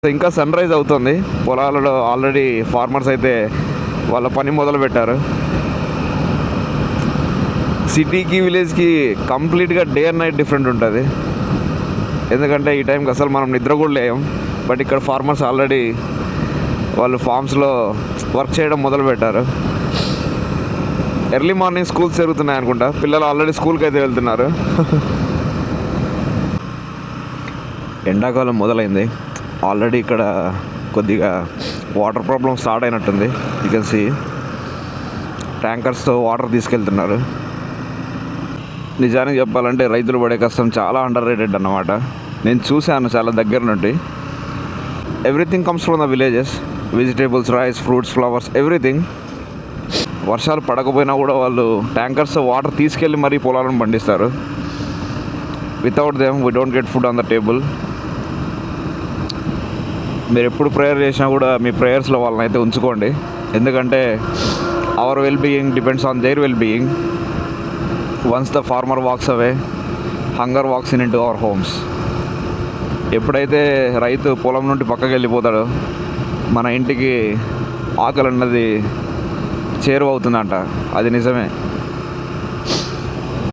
ఇంకా sun rise అవుతుంది పొలాలలో. ఆల్రెడీ ఫార్మర్స్ అయితే వాళ్ళ పని మొదలు పెట్టారు. సిటీకి విలేజ్కి కంప్లీట్గా డే అండ్ నైట్ డిఫరెంట్ ఉంటుంది. ఎందుకంటే ఈ టైంకి అసలు మనం నిద్ర కూడా లేం. బట్ ఇక్కడ ఫార్మర్స్ ఆల్రెడీ వాళ్ళు ఫార్మ్స్లో వర్క్ చేయడం మొదలు పెట్టారు. ఎర్లీ మార్నింగ్ స్కూల్స్ జరుగుతున్నాయి అనుకుంటా. పిల్లలు ఆల్రెడీ స్కూల్కి అయితే వెళ్తున్నారు. ఎండాకాలం మొదలైంది. ఆల్రెడీ ఇక్కడ కొద్దిగా వాటర్ ప్రాబ్లం స్టార్ట్ అయినట్టుంది. యూ కెన్ సీ ట్యాంకర్స్తో వాటర్ తీసుకెళ్తున్నారు. నిజానికి చెప్పాలంటే రైతులు పడే కష్టం చాలా అండర్ రేటెడ్ అన్నమాట. నేను చూశాను చాలా దగ్గర నుండి. Everything comes from the villages. Vegetables, rice, fruits, flowers, everything. వర్షాలు పడకపోయినా కూడా వాళ్ళు ట్యాంకర్స్ వాటర్ తీసుకెళ్ళి మరీ పొలాలను పండిస్తారు. Without them we don't get food on the table. మీరు ఎప్పుడు ప్రేయర్ చేసినా కూడా మీ ప్రేయర్స్లో వాళ్ళని అయితే ఉంచుకోండి. ఎందుకంటే our well being depends on their well being. Once the farmer walks away, hunger walks in into our homes. ఎప్పుడైతే రైతు పొలం నుండి పక్కకి వెళ్ళిపోతాడో మన ఇంటికి ఆకలి అన్నది చేరువవుతుందంట. అది నిజమే.